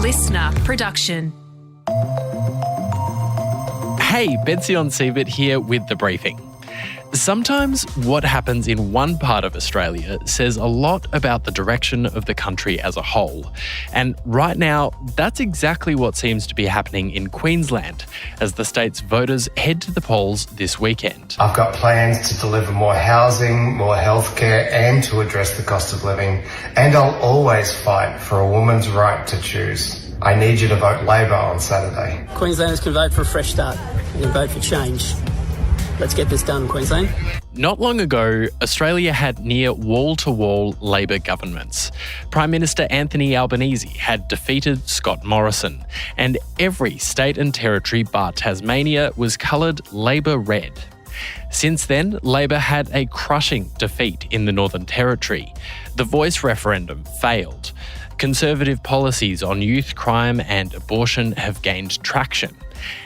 listener production. Hey, Bension Siebert here with The Briefing. Sometimes what happens in one part of Australia says a lot about the direction of the country as a whole. And right now, that's exactly what seems to be happening in Queensland as the state's voters head to the polls this weekend. I've got plans to deliver more housing, more healthcare, and to address the cost of living. And I'll always fight for a woman's right to choose. I need you to vote Labor on Saturday. Queenslanders can vote for a fresh start and vote for change. Let's get this done, Queensland. Not long ago, Australia had near wall-to-wall Labor governments. Prime Minister Anthony Albanese had defeated Scott Morrison, and every state and territory bar Tasmania was coloured Labor red. Since then, Labor had a crushing defeat in the Northern Territory. The Voice referendum failed. Conservative policies on youth crime and abortion have gained traction.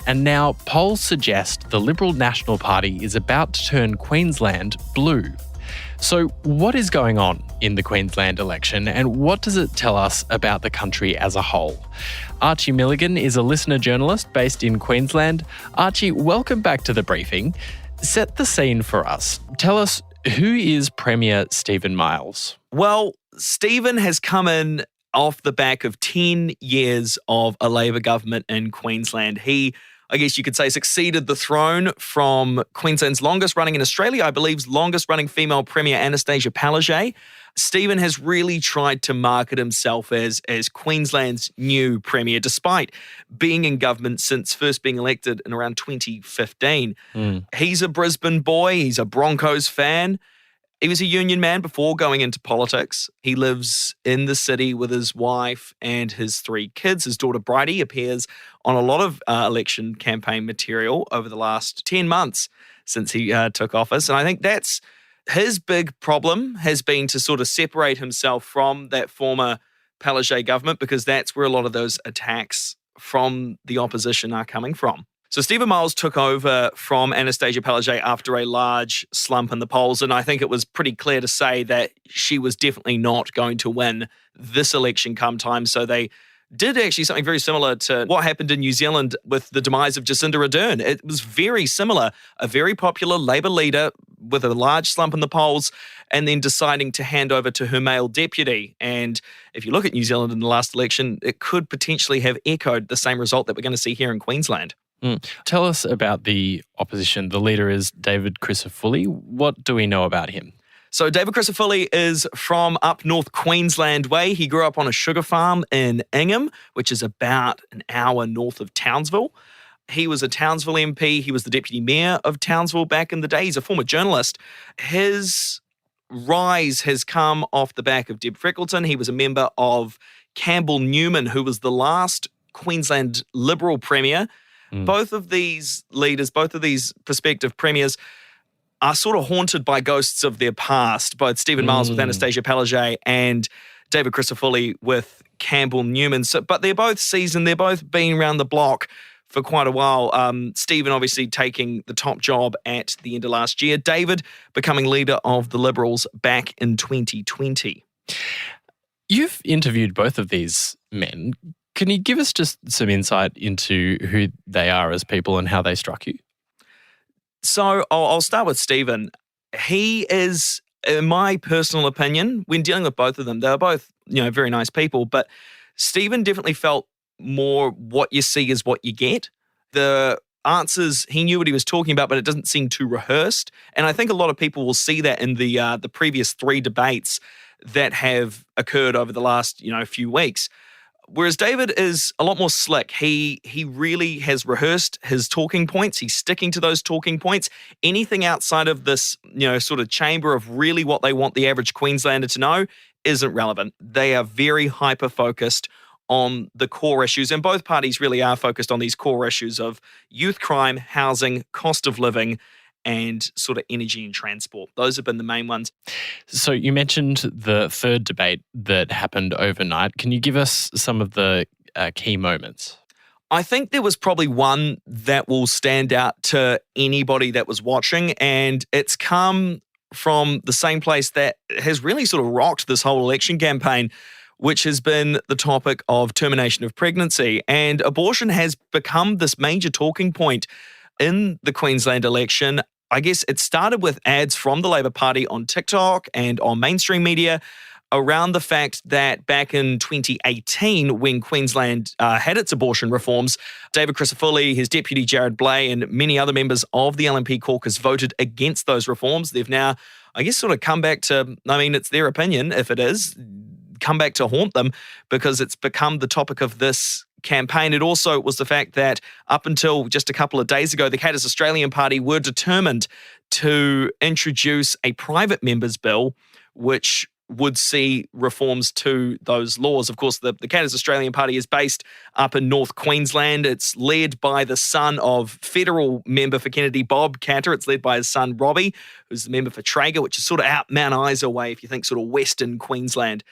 And now polls suggest the Liberal National Party is about to turn Queensland blue. So what is going on in the Queensland election and what does it tell us about the country as a whole? Archie Milligan is a listener journalist based in Queensland. Archie, welcome back to The Briefing. Set the scene for us. Tell us, who is Premier Stephen Miles? Well, Stephen has come in off the back of 10 years of a Labor government in Queensland. He, I guess you could say, succeeded the throne from Queensland's longest running, in Australia, I believe, longest running female Premier, Anastasia Palaszczuk. Stephen has really tried to market himself as Queensland's new Premier, despite being in government since first being elected in around 2015. He's a Brisbane boy, he's a Broncos fan. He was a union man before going into politics. He lives in the city with his wife and his 3 kids. His daughter Bridie appears on a lot of election campaign material over the last 10 months since he took office. And I think that's his big problem, has been to sort of separate himself from that former Palaszczuk government, because that's where a lot of those attacks from the opposition are coming from. So Stephen Miles took over from Anastasia Palaszczuk after a large slump in the polls, and I think it was pretty clear to say that she was definitely not going to win this election come time. So they did actually something very similar to what happened in New Zealand with the demise of Jacinda Ardern. It was very similar. A very popular Labor leader with a large slump in the polls and then deciding to hand over to her male deputy. And if you look at New Zealand in the last election, it could potentially have echoed the same result that we're going to see here in Queensland. Tell us about the opposition. The leader is David Crisafulli. What do we know about him? So David Crisafulli is from up north Queensland way. He grew up on a sugar farm in Ingham, which is about an hour north of Townsville. He was a Townsville MP. He was the deputy mayor of Townsville back in the day. He's a former journalist. His rise has come off the back of Deb Freckleton. He was a member of Campbell Newman, who was the last Queensland Liberal Premier. Both of these leaders, both of these prospective premiers are sort of haunted by ghosts of their past, both Stephen Miles with Anastasia Palaszczuk and David Crisafulli with Campbell Newman. But they're both seasoned, they're both been around the block for quite a while. Stephen obviously taking the top job at the end of last year. David becoming leader of the Liberals back in 2020. You've interviewed both of these men. Can you give us just some insight into who they are as people and how they struck you? So I'll start with Stephen. He is, in my personal opinion, when dealing with both of them, they're both, very nice people, but Stephen definitely felt more what you see is what you get. The answers, he knew what he was talking about, but it doesn't seem too rehearsed. And I think a lot of people will see that in the previous 3 debates that have occurred over the last, few weeks. Whereas David is a lot more slick. He really has rehearsed his talking points. He's sticking to those talking points. Anything outside of this, sort of chamber of really what they want the average Queenslander to know isn't relevant. They are very hyper-focused on the core issues, and both parties really are focused on these core issues of youth crime, housing, cost of living, and sort of energy and transport. Those have been the main ones. So you mentioned the third debate that happened overnight. Can you give us some of the key moments? I think there was probably one that will stand out to anybody that was watching, and it's come from the same place that has really sort of rocked this whole election campaign, which has been the topic of termination of pregnancy. And abortion has become this major talking point in the Queensland election. I guess it started with ads from the Labor Party on TikTok and on mainstream media around the fact that back in 2018, when Queensland had its abortion reforms, David Crisafulli, his deputy Jared Blay, and many other members of the LNP caucus voted against those reforms. They've now, I guess, sort of come back to, I mean, it's their opinion, if it is, come back to haunt them because it's become the topic of this campaign. It also was the fact that up until just a couple of days ago, the Katters Australian Party were determined to introduce a private members bill, which would see reforms to those laws. Of course, the Katters Australian Party is based up in North Queensland. It's led by the son of federal member for Kennedy, Bob Katter. It's led by his son, Robbie, who's the member for Traeger, which is sort of out Mount Isa way if you think sort of Western Queensland.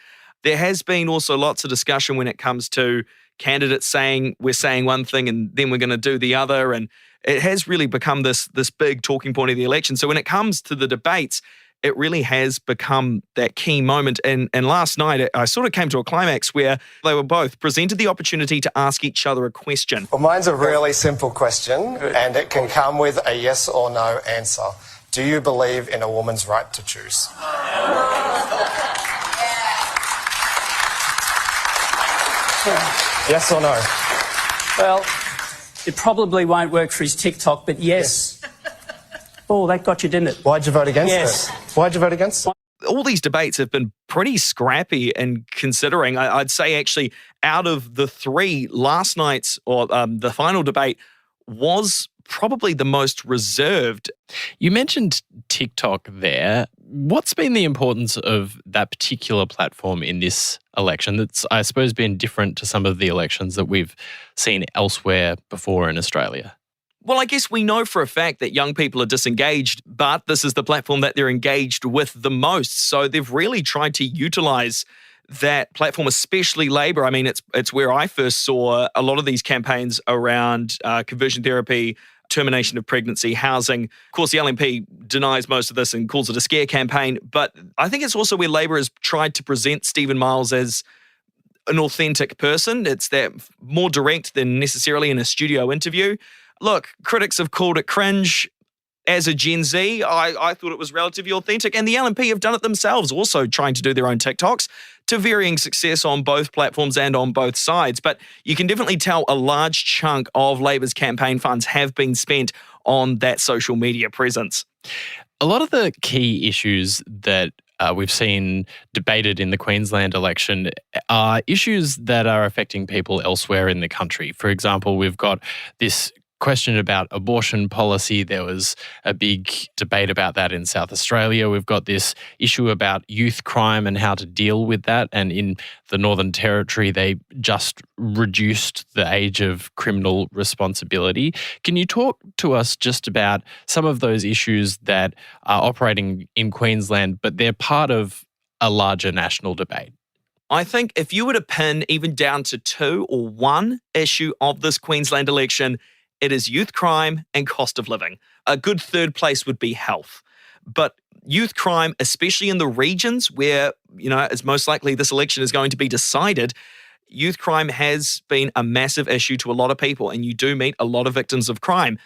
There has been also lots of discussion when it comes to candidates saying we're saying one thing and then we're going to do the other. And it has really become this big talking point of the election. So when it comes to the debates, it really has become that key moment. And last night, I sort of came to a climax where they were both presented the opportunity to ask each other a question. Well, mine's a really simple question, and it can come with a yes or no answer. Do you believe in a woman's right to choose? Yes or no? Well, it probably won't work for his TikTok, but yes. Oh, that got you, didn't it? Why'd you vote against Yes. it? Why'd you vote against it? All these debates have been pretty scrappy, and considering, I'd say actually out of the three, last night's or the final debate was probably the most reserved. You mentioned TikTok there. What's been the importance of that particular platform in this election that's, I suppose, been different to some of the elections that we've seen elsewhere before in Australia? Well, I guess we know for a fact that young people are disengaged, but this is the platform that they're engaged with the most. So they've really tried to utilize that platform, especially Labor. I mean, it's where I first saw a lot of these campaigns around conversion therapy, termination of pregnancy, housing. Of course, the LNP denies most of this and calls it a scare campaign. But I think it's also where Labor has tried to present Stephen Miles as an authentic person. It's that more direct than necessarily in a studio interview. Look, critics have called it cringe. As a Gen Z, I thought it was relatively authentic. And the LNP have done it themselves, also trying to do their own TikToks to varying success on both platforms and on both sides. But you can definitely tell a large chunk of Labor's campaign funds have been spent on that social media presence. A lot of the key issues that we've seen debated in the Queensland election are issues that are affecting people elsewhere in the country. For example, we've got this question about abortion policy. There was a big debate about that in South Australia. We've got this issue about youth crime and how to deal with that. And in the Northern Territory, they just reduced the age of criminal responsibility. Can you talk to us just about some of those issues that are operating in Queensland, but they're part of a larger national debate? I think if you were to pin even down to two or one issue of this Queensland election, it is youth crime and cost of living. A good third place would be health. But youth crime, especially in the regions where, it's most likely this election is going to be decided, youth crime has been a massive issue to a lot of people, and you do meet a lot of victims of crime.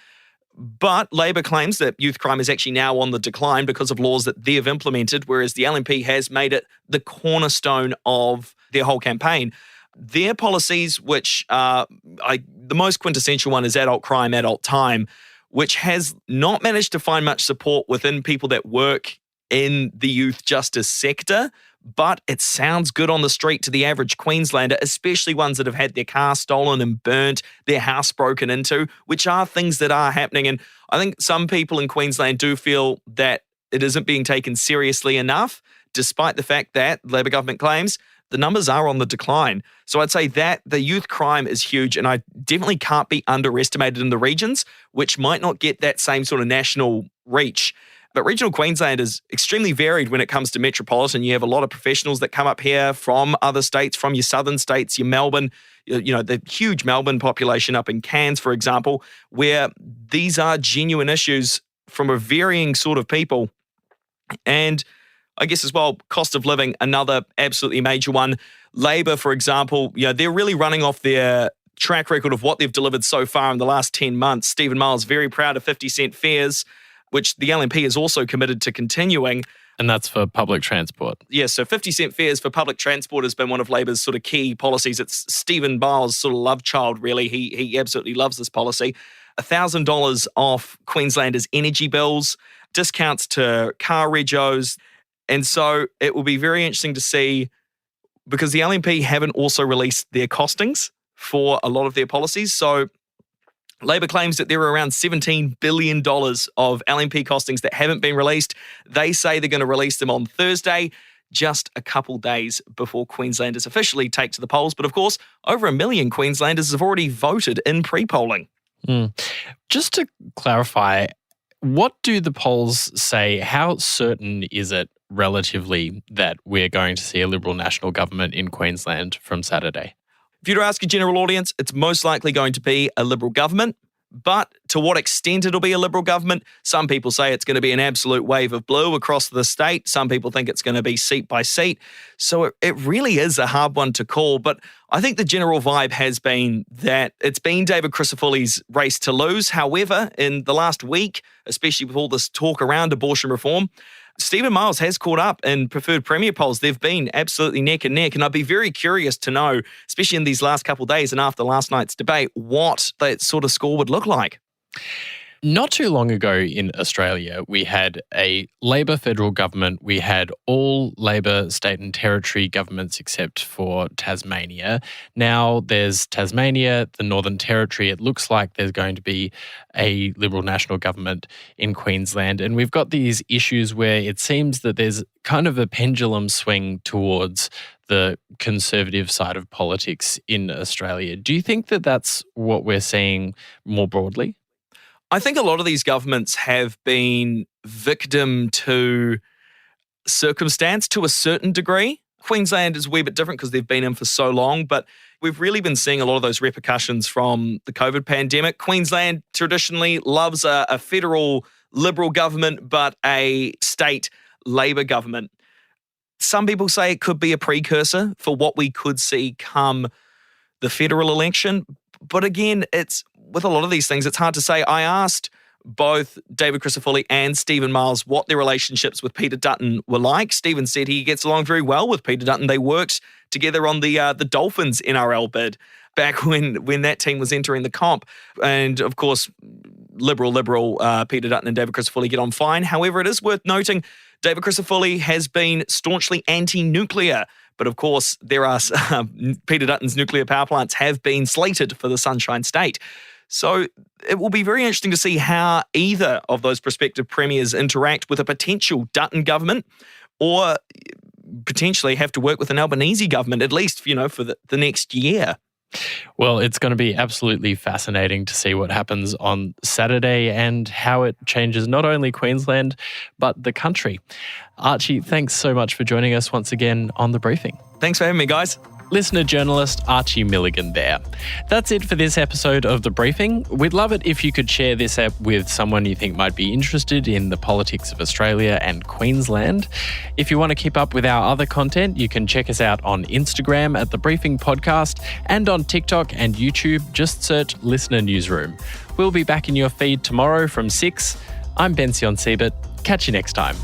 But Labor claims that youth crime is actually now on the decline because of laws that they've implemented, whereas the LNP has made it the cornerstone of their whole campaign. Their policies, which the most quintessential one is adult crime, adult time, which has not managed to find much support within people that work in the youth justice sector, but it sounds good on the street to the average Queenslander, especially ones that have had their car stolen and burnt, their house broken into, which are things that are happening. And I think some people in Queensland do feel that it isn't being taken seriously enough, despite the fact that Labor government claims the numbers are on the decline. So I'd say that the youth crime is huge, and I definitely can't be underestimated in the regions, which might not get that same sort of national reach. But regional Queensland is extremely varied when it comes to metropolitan. You have a lot of professionals that come up here from other states, from your southern states, your Melbourne, the huge Melbourne population up in Cairns, for example, where these are genuine issues from a varying sort of people. And I guess as well, cost of living, another absolutely major one. Labor, for example, they're really running off their track record of what they've delivered so far in the last 10 months. Stephen Miles very proud of 50-cent fares, which the LNP is also committed to continuing. And that's for public transport. Yeah, so 50-cent fares for public transport has been one of Labor's sort of key policies. It's Stephen Miles' sort of love child, really. He absolutely loves this policy. $1,000 off Queenslanders' energy bills, discounts to car regos. And so it will be very interesting to see, because the LNP haven't also released their costings for a lot of their policies. So Labor claims that there are around $17 billion of LNP costings that haven't been released. They say they're going to release them on Thursday, just a couple days before Queenslanders officially take to the polls. But of course, over 1 million Queenslanders have already voted in pre-polling. Just to clarify, what do the polls say? How certain is it relatively that we're going to see a Liberal national government in Queensland from Saturday? If you were to ask a general audience, it's most likely going to be a Liberal government. But to what extent it'll be a Liberal government, some people say it's going to be an absolute wave of blue across the state. Some people think it's going to be seat by seat. So it really is a hard one to call. But I think the general vibe has been that it's been David Crisafulli's race to lose. However, in the last week, especially with all this talk around abortion reform, Stephen Miles has caught up in preferred premier polls. They've been absolutely neck and neck. And I'd be very curious to know, especially in these last couple of days and after last night's debate, what that sort of score would look like. Not too long ago in Australia, we had a Labor federal government. We had all Labor state and territory governments except for Tasmania. Now there's Tasmania, the Northern Territory. It looks like there's going to be a Liberal national government in Queensland. And we've got these issues where it seems that there's kind of a pendulum swing towards the conservative side of politics in Australia. Do you think that that's what we're seeing more broadly? I think a lot of these governments have been victim to circumstance to a certain degree. Queensland is a wee bit different because they've been in for so long, but we've really been seeing a lot of those repercussions from the COVID pandemic. Queensland traditionally loves a federal Liberal government, but a state Labor government. Some people say it could be a precursor for what we could see come the federal election. But again, it's with a lot of these things, it's hard to say. I asked both David Crisafulli and Stephen Miles what their relationships with Peter Dutton were like. Stephen said he gets along very well with Peter Dutton. They worked together on the Dolphins NRL bid back when that team was entering the comp. And of course, Liberal Peter Dutton and David Crisafulli get on fine. However, it is worth noting David Crisafulli has been staunchly anti-nuclear. But of course, there are Peter Dutton's nuclear power plants have been slated for the Sunshine State. So it will be very interesting to see how either of those prospective premiers interact with a potential Dutton government, or potentially have to work with an Albanese government, at least, for the next year. Well, it's going to be absolutely fascinating to see what happens on Saturday and how it changes not only Queensland, but the country. Archie, thanks so much for joining us once again on The Briefing. Thanks for having me, guys. Listener journalist Archie Milligan there. That's it for this episode of The Briefing. We'd love it if you could share this app with someone you think might be interested in the politics of Australia and Queensland. If you want to keep up with our other content, you can check us out on Instagram at The Briefing Podcast, and on TikTok and YouTube, just search Listener Newsroom. We'll be back in your feed tomorrow from 6. I'm Ben Sion Siebert. Catch you next time.